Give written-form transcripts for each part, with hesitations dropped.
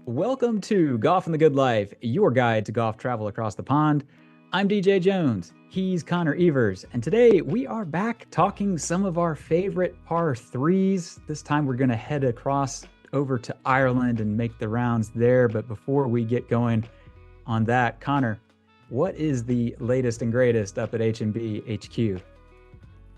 Welcome to Golf and the Good Life, your guide to golf travel across the pond. I'm DJ Jones. He's Connor Evers. And today we are back talking some of our favorite par threes. This time we're going to head across over to Ireland and make the rounds there. But before we get going on that, Connor, what is the latest and greatest up at H&B HQ?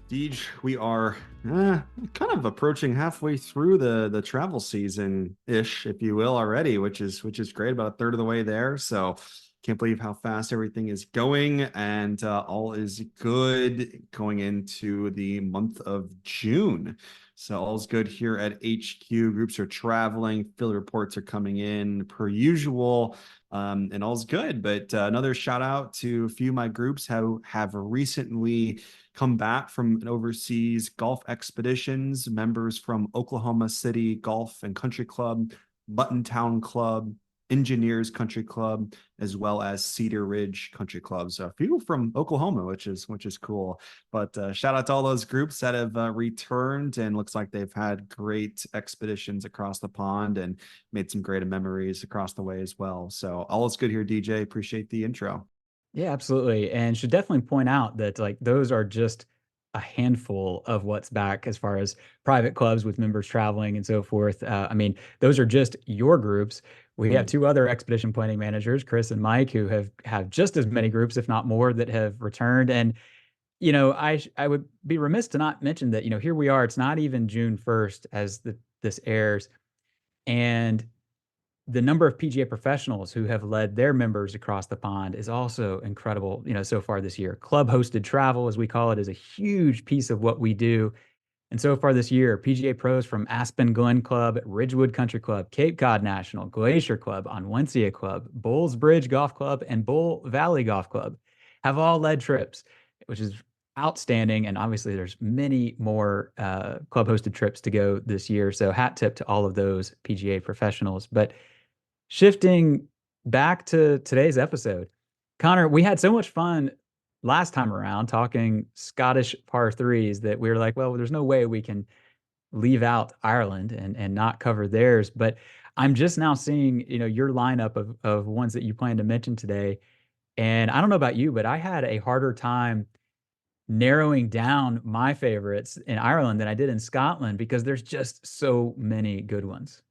Deej, we are kind of approaching halfway through the travel season ish, if you will, already, which is great. About a third of the way there, so can't believe how fast everything is going, and all is good going into the month of June. So all's good here at HQ. Groups are traveling, field reports are coming in per usual. And all's good. But another shout out to a few of my groups who have recently come back from an overseas golf expeditions, members from Oklahoma City Golf and Country Club, Buttontown Club, Engineers Country Club, as well as Cedar Ridge Country Club. So a few from Oklahoma, which is cool. But shout out to all those groups that have returned, and looks like they've had great expeditions across the pond and made some great memories across the way as well. So all is good here, DJ. Appreciate the intro. Yeah, absolutely. And should definitely point out that like those are just a handful of what's back as far as private clubs with members traveling and so forth. I mean, those are just your groups. We have Mm. two other expedition planning managers, Chris and Mike, who have just as many groups, if not more, that have returned. And I would be remiss to not mention that here we are. It's not even June 1st as this airs, and the number of PGA professionals who have led their members across the pond is also incredible, so far this year. Club hosted travel, as we call it, is a huge piece of what we do. And so far this year, PGA pros from Aspen Glen Club, Ridgewood Country Club, Cape Cod National, Glacier Club, Onwentsia Club, Bulls Bridge Golf Club, and Bull Valley Golf Club have all led trips, which is outstanding. And obviously, there's many more club hosted trips to go this year. So hat tip to all of those PGA professionals. But shifting back to today's episode, Connor, we had so much fun last time around talking Scottish par threes that we were like, well, there's no way we can leave out Ireland and not cover theirs. But I'm just now seeing, your lineup of ones that you plan to mention today. And I don't know about you, but I had a harder time narrowing down my favorites in Ireland than I did in Scotland because there's just so many good ones.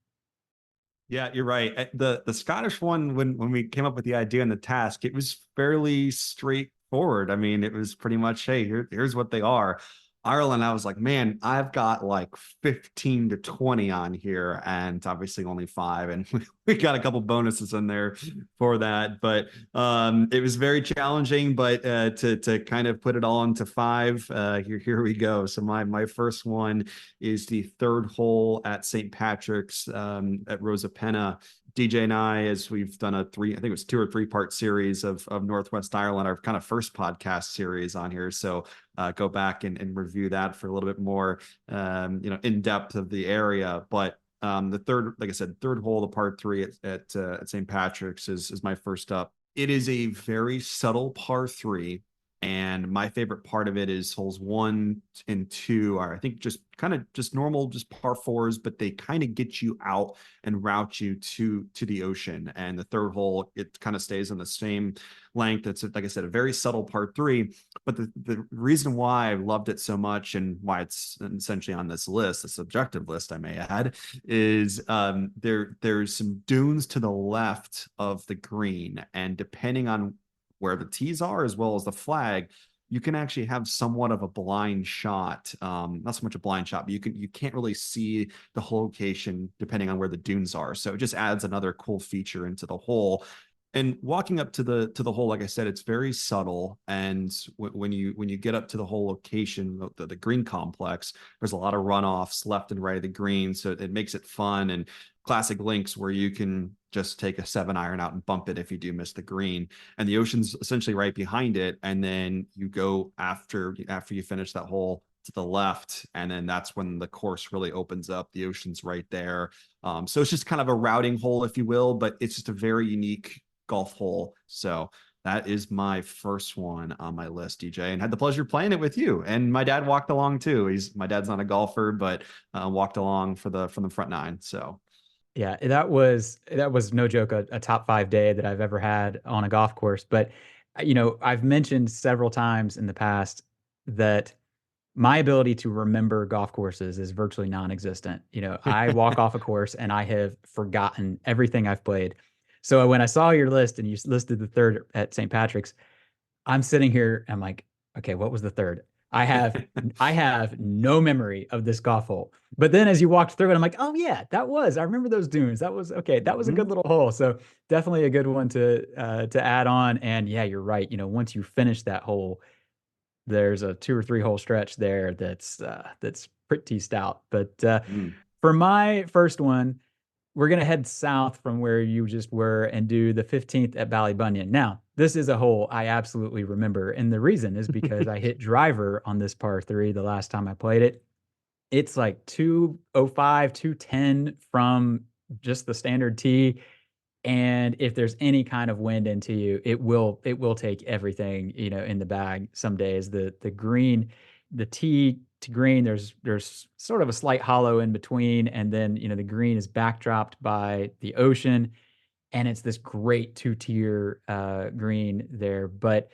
Yeah, you're right. The Scottish one, when we came up with the idea and the task, it was fairly straightforward. I mean, it was pretty much, hey, here's what they are. Ireland, I was like, man, I've got like 15 to 20 on here, and obviously only five, and we got a couple bonuses in there for that. But it was very challenging. But to kind of put it all into five, here we go. So my first one is the third hole at St. Patrick's at Rosa Penna. DJ and I, as we've done I think it was 2 or 3 part series of Northwest Ireland, our kind of first podcast series on here. So go back and review that for a little bit more, in depth of the area. But the third, like I said, third hole, the par 3 at St. Patrick's is my first up. It is a very subtle par 3. And my favorite part of it is holes 1 and 2 are, I think, just kind of just normal, just par 4s, but they kind of get you out and route you to the ocean. And the third hole, it kind of stays on the same length. It's, like I said, a very subtle par 3. But the reason why I loved it so much, and why it's essentially on this list, a subjective list, I may add, is there's some dunes to the left of the green, and depending on where the tees are as well as the flag, you can actually have somewhat of a blind shot. Not so much a blind shot, but you can't really see the whole location depending on where the dunes are. So it just adds another cool feature into the hole. And walking up to the hole, like I said, it's very subtle. And when you get up to the whole location, the green complex, there's a lot of runoffs left and right of the green, so it makes it fun. And classic links where you can just take a 7-iron out and bump it if you do miss the green. And the ocean's essentially right behind it. And then you go after you finish that hole to the left, and then that's when the course really opens up. The ocean's right there. So it's just kind of a routing hole, if you will, but it's just a very unique golf hole. So that is my first one on my list, DJ, and had the pleasure of playing it with you. And my dad walked along too. My dad's not a golfer, but walked along from the front nine. So Yeah, that was no joke, a top 5 day that I've ever had on a golf course. But I've mentioned several times in the past that my ability to remember golf courses is virtually non-existent. I walk off a course and I have forgotten everything I've played. So when I saw your list and you listed the third at St. Patrick's, I'm sitting here, I'm like, okay, what was the third? I have I have no memory of this golf hole. But then as you walked through it, I'm like, oh yeah, I remember those dunes. That was okay. That was a good Mhm. little hole. So definitely a good one to add on. And yeah, you're right. Once you finish that hole, there's a 2 or 3 hole stretch there that's pretty stout. But Mm. for my first one, we're going to head south from where you just were and do the 15th at Ballybunion. Now, this is a hole I absolutely remember. And the reason is because I hit driver on this par 3 the last time I played it. It's like 205, 210 from just the standard tee. And if there's any kind of wind into you, it will take everything, in the bag some days. The green, the tee to green, there's sort of a slight hollow in between, and then the green is backdropped by the ocean, and it's this great two-tier green there. But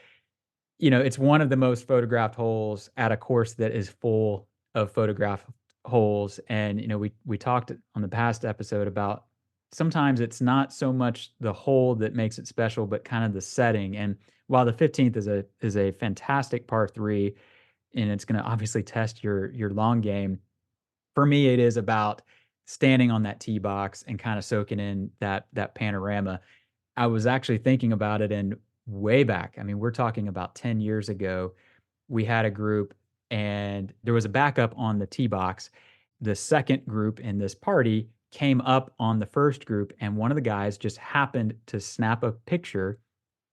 it's one of the most photographed holes at a course that is full of photograph holes. And, we talked on the past episode about sometimes it's not so much the hole that makes it special, but kind of the setting. And while the 15th is a fantastic par 3, and it's going to obviously test your long game, for me, it is about standing on that tee box and kind of soaking in that panorama. I was actually thinking about it, and way back, I mean, we're talking about 10 years ago, we had a group and there was a backup on the tee box. The second group in this party came up on the first group, and one of the guys just happened to snap a picture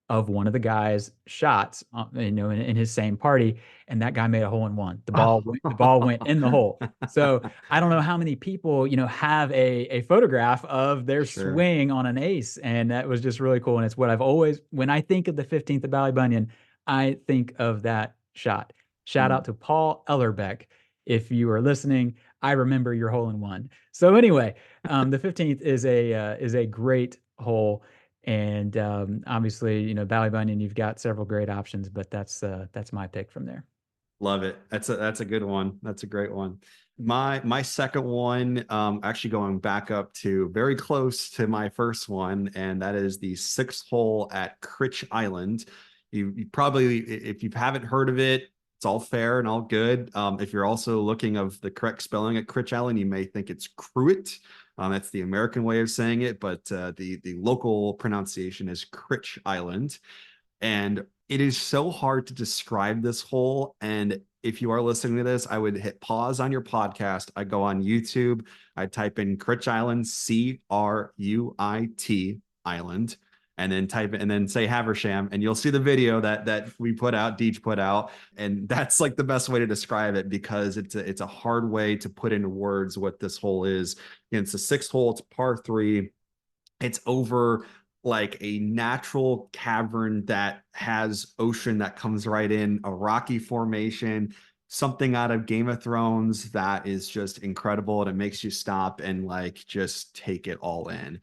of one of the guy's shots, in his same party, and that guy made a hole in one. The ball went in the hole. So I don't know how many people, have a photograph of their Sure. swing on an ace, and that was just really cool. And it's what I've always, when I think of the 15th of Ballybunion, I think of that shot. Shout out Mm. to Paul Ellerbeck. If you are listening, I remember your hole in one. So anyway, the 15th is a great hole. And obviously, Ballybunion, you've got several great options, but that's my pick from there. Love it. That's a good one. That's a great one. My second one, actually going back up to very close to my first one, and that is the sixth hole at Critch Island. You probably, if you haven't heard of it, it's all fair and all good. If you're also looking of the correct spelling at Critch Island, you may think it's Cruit. That's the American way of saying it, but the local pronunciation is Critch Island. And it is so hard to describe this hole. And if you are listening to this, I would hit pause on your podcast. I go on YouTube. I type in Critch Island, Cruit Island, and then type it and then say Haversham, and you'll see the video that we put out, Deej put out. And that's like the best way to describe it, because it's a hard way to put into words what this hole is. And it's a sixth hole, it's par 3. It's over like a natural cavern that has ocean that comes right in, a rocky formation, something out of Game of Thrones that is just incredible, and it makes you stop and like just take it all in.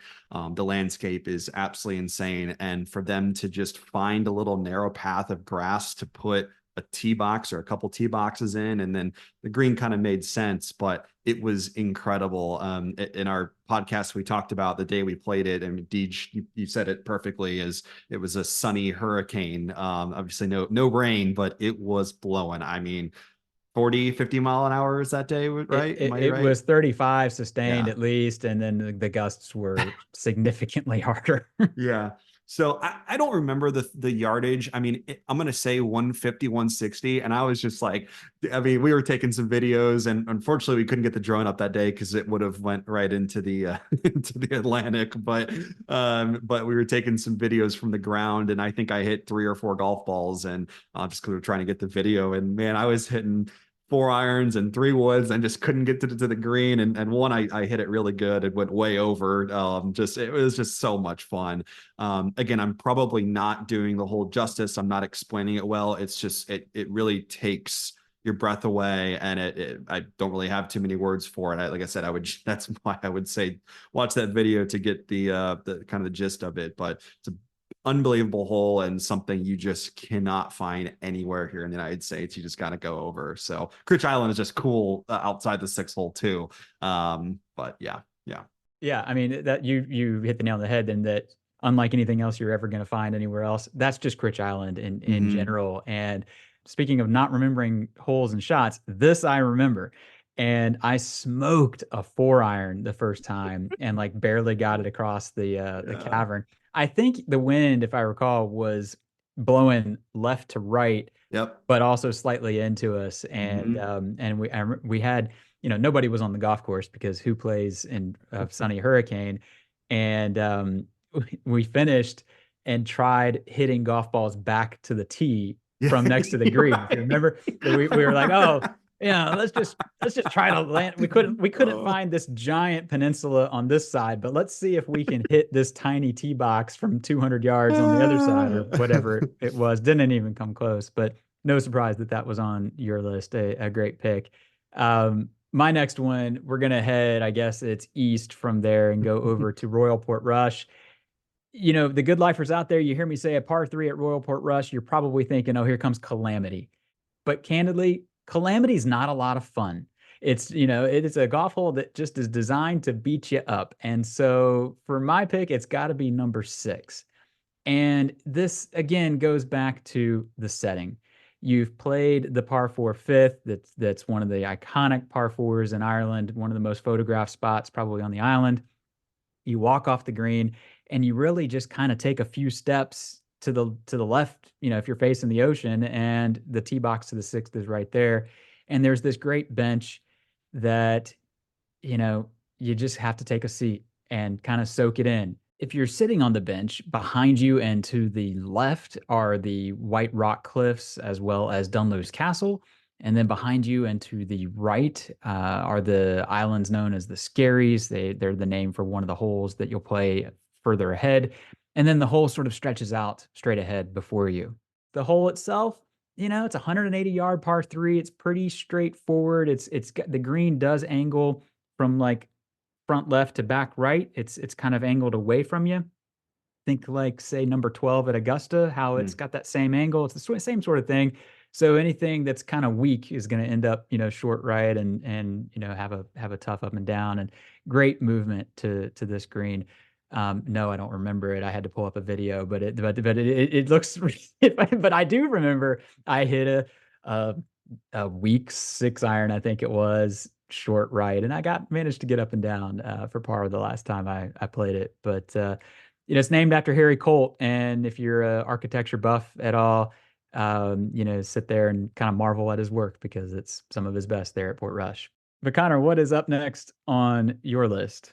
The landscape is absolutely insane, and for them to just find a little narrow path of grass to put a tee box or a couple tee boxes in, and then the green kind of made sense, but it was incredible. In our podcast, we talked about the day we played it, and Deej, you said it perfectly, is it was a sunny hurricane. Obviously no rain, but it was blowing. I mean, 40, 50 mile an hour is that day, It, right? Am it, I it right? was 35 sustained Yeah. at least, and then the gusts were significantly harder. Yeah. So I don't remember the yardage. I mean, I'm going to say 150, 160. And I was just like, I mean, we were taking some videos, and unfortunately we couldn't get the drone up that day because it would have went right into the into the Atlantic. But we were taking some videos from the ground, and I think I hit 3 or 4 golf balls, and just because we were trying to get the video. And man, I was hitting 4 irons and 3 woods and just couldn't get to the green. And one, I hit it really good. It went way over. It was just so much fun. Again, I'm probably not doing the whole justice. I'm not explaining it well. It's just, it really takes your breath away, and I don't really have too many words for it. Like I said, that's why I would say watch that video to get the kind of the gist of it. But it's an unbelievable hole and something you just cannot find anywhere here in the United States. You just got to go over. So Cruit Island is just cool outside the 6 hole too. But yeah. Yeah, I mean that you hit the nail on the head. Then that unlike anything else you're ever going to find anywhere else, that's just Critch Island in Mm-hmm. general. And speaking of not remembering holes and shots, this I remember, and I smoked a 4-iron the first time and like barely got it across the Yeah. cavern. I think the wind, if I recall, was blowing left to right, Yep. but also slightly into us. Mm-hmm. And we had, nobody was on the golf course because who plays in a sunny hurricane? And we finished and tried hitting golf balls back to the tee Yeah, from next to the you're green. If you right. remember, we were like, oh, yeah, let's just try to land. We couldn't Oh. find this giant peninsula on this side, but let's see if we can hit this tiny tee box from 200 yards on the other side or whatever it was. Didn't even come close, but no surprise that that was on your list. A great pick. My next one, we're gonna head, I guess it's east from there and go over to Royal Portrush. The good lifers out there, you hear me say a par 3 at Royal Portrush, you're probably thinking, oh, here comes Calamity. But candidly, Calamity is not a lot of fun. It is a golf hole that just is designed to beat you up. And so for my pick, it's got to be number 6. And this again goes back to the setting. You've played the par 4 fifth. That's one of the iconic par 4s in Ireland, one of the most photographed spots probably on the island. You walk off the green and you really just kind of take a few steps to the left, if you're facing the ocean, and the tee box to the sixth is right there. And there's this great bench that, you know, you just have to take a seat and kind of soak it in. If you're sitting on the bench, behind you and to the left are the White Rock Cliffs as well as Dunluce Castle. And then behind you and to the right are the islands known as the Skerries. They're the name for one of the holes that you'll play further ahead. And then the hole sort of stretches out straight ahead before you. The hole itself, it's a 180-yard par 3. It's pretty straightforward. The green does angle from like front left to back right. It's kind of angled away from you. Think like say number 12 at Augusta, how it's Hmm. got that same angle. It's the same sort of thing. So anything that's kind of weak is going to end up, short right and have a tough up and down, and great movement to this green. No, I don't remember it. I had to pull up a video, but it looks. But I do remember I hit a a weak 6-iron, I think it was, short right, and I got managed to get up and down for par the last time I played it. But it's named after Harry Colt, and if you're a architecture buff at all, sit there and kind of marvel at his work because it's some of his best there at Portrush. But Connor, what is up next on your list?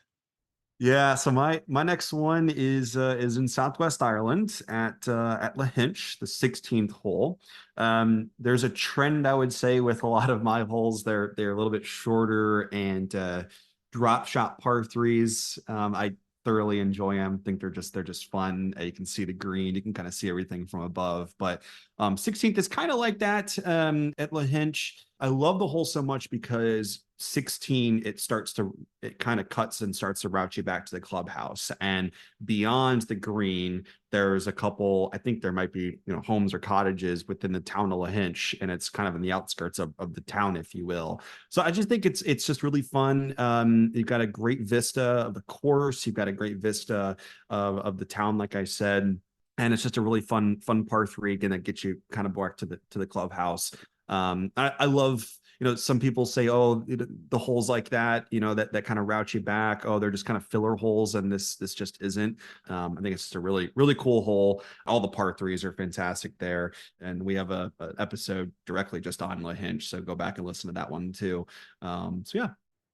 Yeah, so my next one is in Southwest Ireland at Lahinch, the 16th hole. There's a trend I would say with a lot of my holes. They're a little bit shorter and drop shot par 3s. I thoroughly enjoy them. Think they're just fun. You can see the green, you can kind of see everything from above. But 16th is kind of like that at Lahinch. I love the hole so much because 16 it kind of cuts and starts to route you back to the clubhouse, and beyond the green there's a couple, I think there might be homes or cottages within the town of Lahinch, and it's kind of in the outskirts of the town, if you will. So I just think it's just really fun. You've got a great vista of the course, you've got a great vista of the town, like I said, and it's just a really fun par 3 again that gets you kind of back to the clubhouse. I love, some people say, oh, the holes like that, that kind of route you back. Oh, they're just kind of filler holes, and this just isn't. I think it's just a really, really cool hole. All the par 3s are fantastic there. And we have a episode directly just on Lahinch, so go back and listen to that one too. So yeah.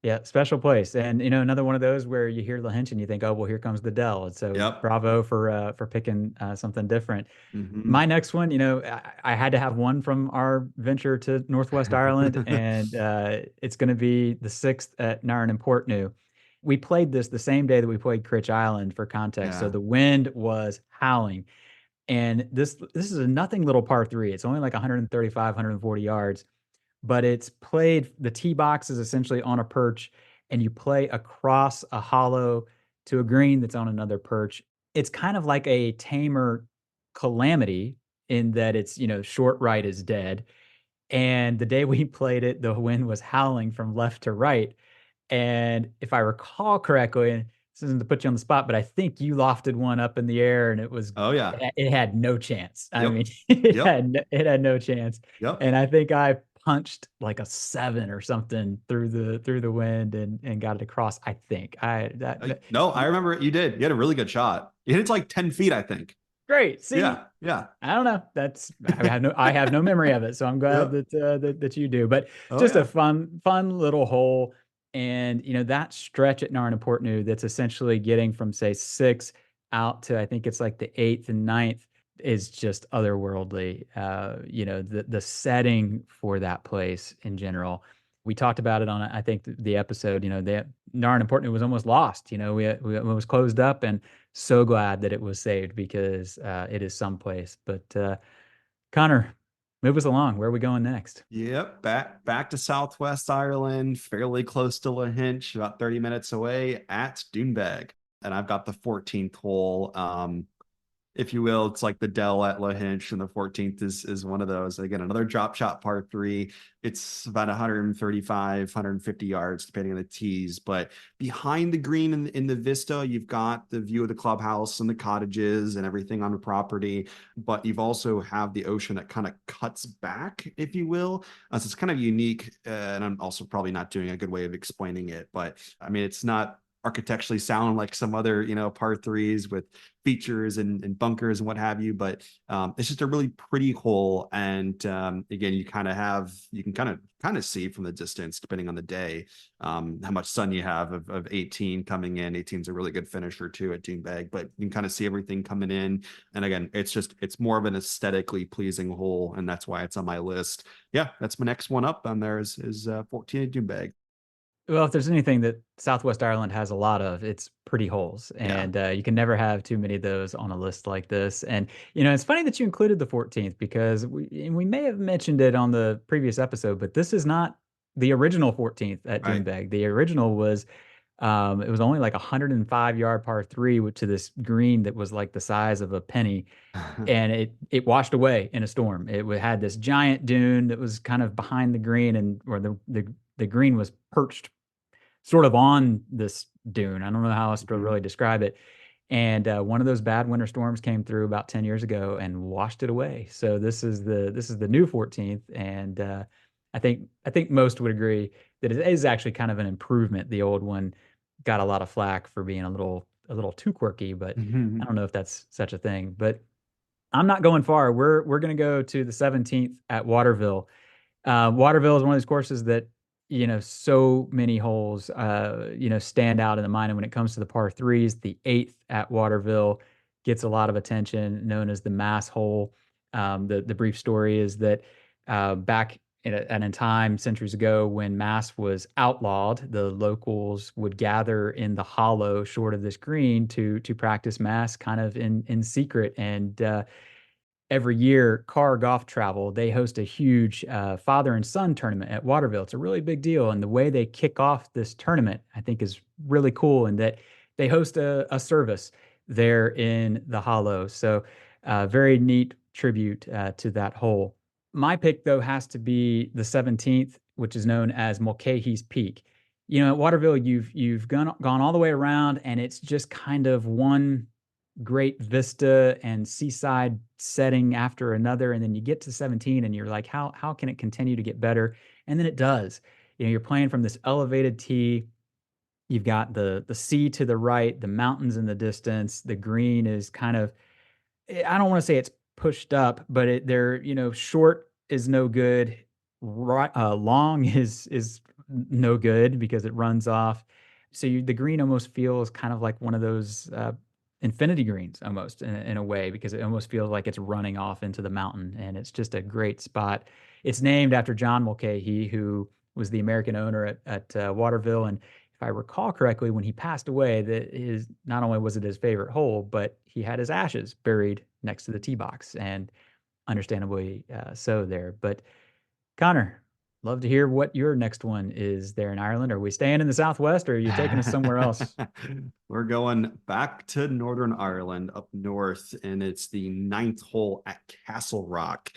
Yeah, special place. And another one of those where you hear Lahinch and you think, oh, well, here comes the Dell. And so Yep. bravo for picking something different. Hmm. My next one, I had to have one from our venture to Northwest Ireland, and it's going to be the sixth at Narin and Portnoo. We played this the same day that we played Critch Island for context. So Yeah. the wind was howling. And this is a nothing little par 3. It's only like 135, 140 yards, but it's played, the tee box is essentially on a perch, and you play across a hollow to a green that's on another perch. It's kind of like a tamer calamity in that it's, short right is dead. And the day we played it, the wind was howling from left to right. And if I recall correctly, and this isn't to put you on the spot, but I think you lofted one up in the air and Oh yeah. it had no chance. I Yep. mean, it Yep. had no chance. Yep. And I think I punched like a 7 or something through the wind and got it across, I think. I that, that No, I remember it. You did. You had a really good shot. You hit it to like 10 feet, I think. Great. See, Yeah. Yeah. I don't know. I have no memory of it, so I'm glad Yep. that you do. But Oh just a yeah. fun little hole, and that stretch at Narin and Portnoo that's essentially getting from say 6 out to I think it's like the 8th and ninth is just otherworldly. The setting for that place in general. We talked about it on I think the episode. The Narin and Portnoo was almost lost. We it was closed up, and so glad that it was saved because it is someplace. But Connor, move us along. Where are we going next? Yep. Back to Southwest Ireland, fairly close to Lahinch, about 30 minutes away at Doonbeg. And I've got the 14th hole. If you will. It's like the Dell at Lahinch, and the 14th is one of those. Again, another drop shot par three. It's about 135, 150 yards, depending on the tees. But behind the green in the vista, you've got the view of the clubhouse and the cottages and everything on the property. But you've also have the ocean that kind of cuts back, if you will. So it's kind of unique. And I'm also probably not doing a good way of explaining it. But I mean, it's not architecturally sound like some other, par threes with features and bunkers and what have you. But it's just a really pretty hole. And again, you can kind of see from the distance, depending on the day, how much sun you have of 18 coming in. 18 is a really good finisher too at Doonbeg, but you can kind of see everything coming in. And again, it's more of an aesthetically pleasing hole, and that's why it's on my list. Yeah, that's my next one up on there is 14 at Doonbeg. Well, if there's anything that Southwest Ireland has a lot of, it's pretty holes, Yeah. and you can never have too many of those on a list like this. And it's funny that you included the 14th because we may have mentioned it on the previous episode, but this is not the original 14th at Right. Doonbeg. The original was it was only like a 105-yard par three to this green that was like the size of a penny, and it washed away in a storm. It had this giant dune that was kind of behind the green, and where the green was perched sort of on this dune. I don't know how else to Mhm. really describe it. And one of those bad winter storms came through about 10 years ago and washed it away. So this is the new 14th, and I think most would agree that it is actually kind of an improvement. The old one got a lot of flack for being a little too quirky, but I don't know if that's such a thing. But I'm not going far. We're going to go to the 17th at Waterville. Waterville is one of those courses that, so many holes, stand out in the mind. And when it comes to the par threes, the eighth at Waterville gets a lot of attention, known as the Mass hole. The brief story is that back at a time centuries ago when Mass was outlawed, the locals would gather in the hollow short of this green to practice Mass kind of in secret. And every year, Car Golf Travel, they host a huge father and son tournament at Waterville. It's a really big deal. And the way they kick off this tournament, I think, is really cool in that they host a service there in the Hollow. So, very neat tribute to that hole. My pick, though, has to be the 17th, which is known as Mulcahy's Peak. At Waterville, you've gone all the way around, and it's just kind of one great vista and seaside setting after another, and then you get to 17 and you're like, how can it continue to get better? And then it does. You're playing from this elevated tee. You've got the sea to the right, the mountains in the distance. The green is kind of, I don't want to say it's pushed up, but they're, short is no good. Right, long is no good because it runs off. So the green almost feels kind of like one of those infinity greens almost in a way, because it almost feels like it's running off into the mountain, and it's just a great spot. It's named after John Mulcahy, who was the American owner at Waterville. And if I recall correctly, when he passed away, that his not only was it his favorite hole, but he had his ashes buried next to the tee box, and understandably so there. But Connor, love to hear what your next one is there in Ireland. Are we staying in the Southwest, or are you taking us somewhere else? We're going back to Northern Ireland up north, and it's the ninth hole at Castlerock.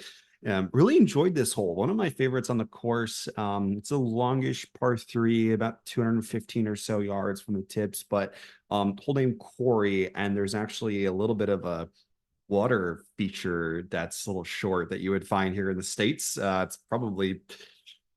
Really enjoyed this hole. One of my favorites on the course. It's a longish par 3, about 215 or so yards from the tips, but hole named Quarry, and there's actually a little bit of a water feature that's a little short that you would find here in the States. It's probably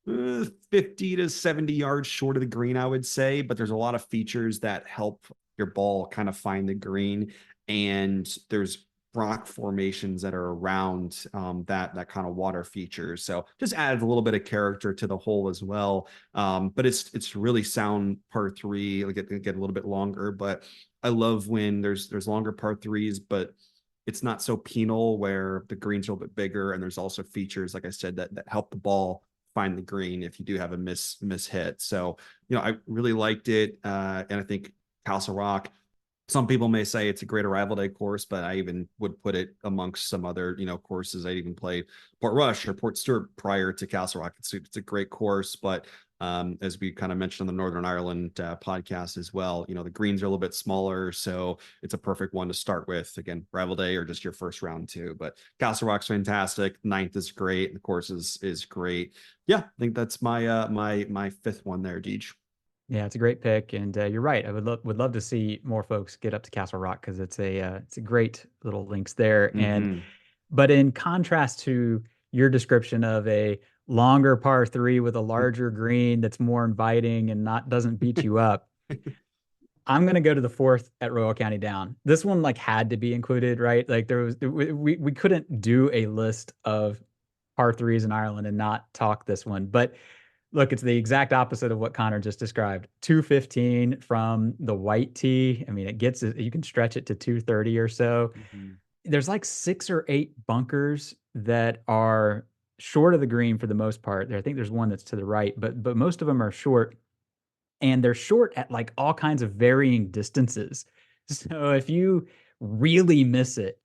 50 to 70 yards short of the green, I would say, but there's a lot of features that help your ball kind of find the green. And there's rock formations that are around that kind of water feature. So just adds a little bit of character to the hole as well. But it's really sound par 3. It'll get a little bit longer, but I love when there's longer par 3s, but it's not so penal where the green's a little bit bigger. And there's also features, like I said, that help the ball find the green if you do have a miss hit. So, I really liked it. And I think Castlerock, some people may say it's a great arrival day course, but I even would put it amongst some other, courses. I'd even play Portrush or Port Stewart prior to Castlerock. It's a great course, but as we kind of mentioned on the Northern Ireland podcast as well, the greens are a little bit smaller, so it's a perfect one to start with. Again, rival day or just your first round too. But Castlerock's fantastic. Ninth is great. The course is great. Yeah, I think that's my my fifth one there, Deej. Yeah, it's a great pick, and you're right. I would love to see more folks get up to Castlerock because it's a great little links there. And Mm-hmm. but in contrast to your description of a longer par 3 with a larger green that's more inviting and not doesn't beat you up, I'm gonna go to the fourth at Royal County Down. This one like had to be included, right? Like we couldn't do a list of par 3s in Ireland and not talk this one. But look, it's the exact opposite of what Connor just described. 215 from the white tee. I mean, you can stretch it to 230 or so. Mm-hmm. There's like 6 or 8 bunkers that are short of the green for the most part. I think there's one that's to the right, but most of them are short, and they're short at like all kinds of varying distances. So if you really miss it,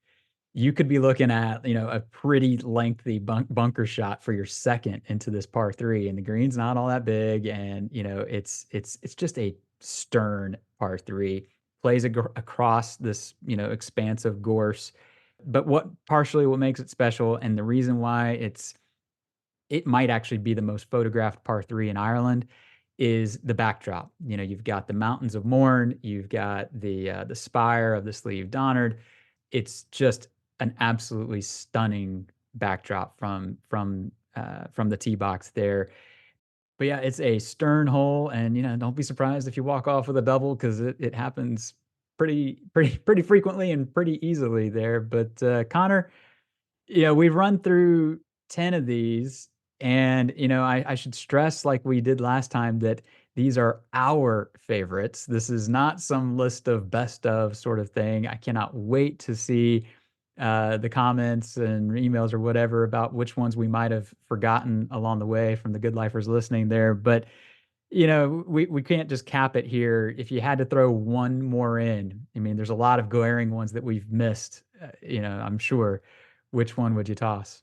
you could be looking at, a pretty lengthy bunker shot for your second into this par 3, and the green's not all that big, and it's just a stern par 3. Plays across this expansive gorse, but what makes it special, and the reason why it might actually be the most photographed par 3 in Ireland, is the backdrop. You've got the mountains of Mourne, you've got the spire of the Slieve Donard. It's just an absolutely stunning backdrop from the tee box there. But yeah, it's a stern hole, and don't be surprised if you walk off with a double, because it happens pretty frequently and pretty easily there. But Connor, we've run through 10 of these, and, I should stress, like we did last time, that these are our favorites. This is not some list of best of sort of thing. I cannot wait to see the comments and emails or whatever about which ones we might have forgotten along the way from the good lifers listening there. But, we can't just cap it here. If you had to throw one more in, I mean, there's a lot of glaring ones that we've missed, I'm sure. Which one would you toss?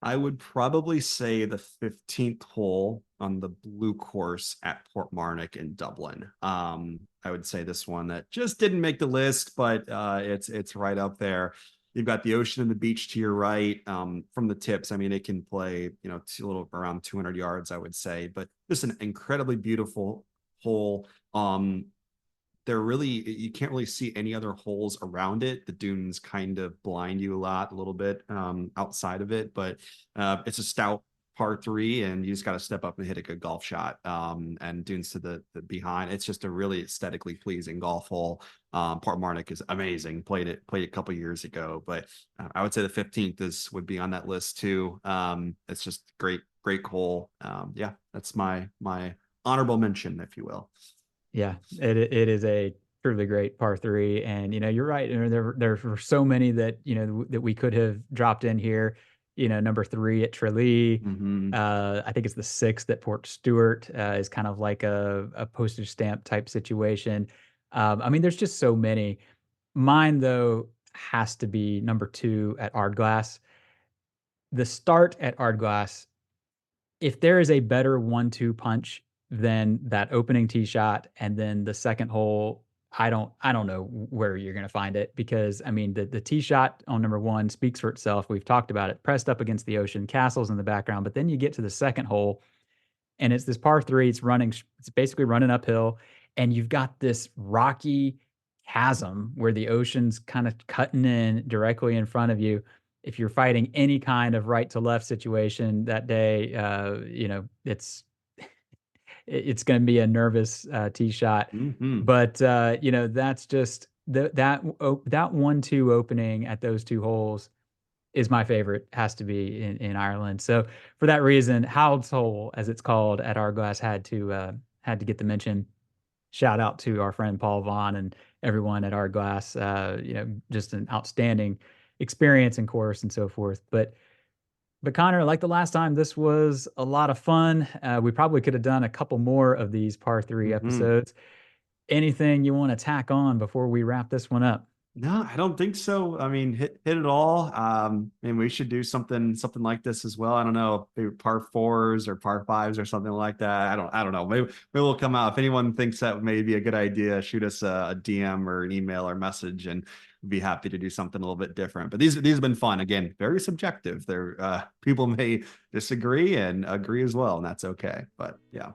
I would probably say the 15th hole on the blue course at Portmarnock in Dublin. I would say this one that just didn't make the list, but it's right up there. You've got the ocean and the beach to your right. From the tips, I mean, it can play, a little around 200 yards, I would say, but just an incredibly beautiful hole. You can't really see any other holes around it. The dunes kind of blind you a little bit outside of it, but it's a stout par 3, and you just got to step up and hit a good golf shot. And dunes to the behind. It's just a really aesthetically pleasing golf hole. Portmarnock is amazing. Played it a couple years ago, but I would say the 15th would be on that list too. It's just great hole. Yeah, that's my honorable mention, if you will. Yeah, it is a truly great par 3, and you're right. There were so many that that we could have dropped in here. Number 3 at Tralee. Mm-hmm. I think it's the 6th at Port Stewart, is kind of like a postage stamp type situation. I mean, there's just so many. Mine though has to be number 2 at Ardglass. The start at Ardglass if there is a better 1-2 punch than that opening tee shot and then the second hole, I don't know where you're going to find it, because I mean the tee shot on number 1 speaks for itself. We've talked about it, pressed up against the ocean, castles in the background, but then you get to the second hole and it's this par 3, it's basically running uphill, and you've got this rocky chasm where the ocean's kind of cutting in directly in front of you. If you're fighting any kind of right to left situation that day, it's going to be a nervous tee shot. Mm-hmm. But that's just that 1-2 opening at those 2 holes is my favorite. Has to be in Ireland. So for that reason, Howard's Hole, as it's called at Ardglass, had to get the mention. Shout out to our friend Paul Vaughn and everyone at Ardglass. Just an outstanding experience and course and so forth. But Connor, like the last time, this was a lot of fun. We probably could have done a couple more of these par 3 episodes. Anything you want to tack on before we wrap this one up? No, I don't think so. I mean, hit it all. And we should do something like this as well. I don't know, maybe par 4s or par 5s or something like that. I don't know. Maybe we'll come out. If anyone thinks that may be a good idea, shoot us a DM or an email or message, and we'd be happy to do something a little bit different. But these have been fun. Again, very subjective. There, people may disagree and agree as well, and that's okay. But yeah.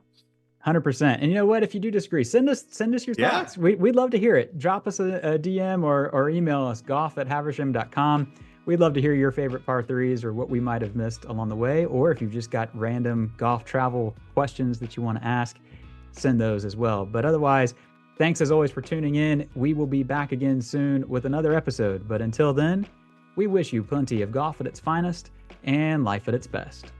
100%. And you know what? If you do disagree, send us your thoughts. We'd love to hear it. Drop us a DM or email us, golf@haversham.com. We'd love to hear your favorite par 3s or what we might have missed along the way. Or if you've just got random golf travel questions that you want to ask, send those as well. But otherwise, thanks as always for tuning in. We will be back again soon with another episode. But until then, we wish you plenty of golf at its finest and life at its best.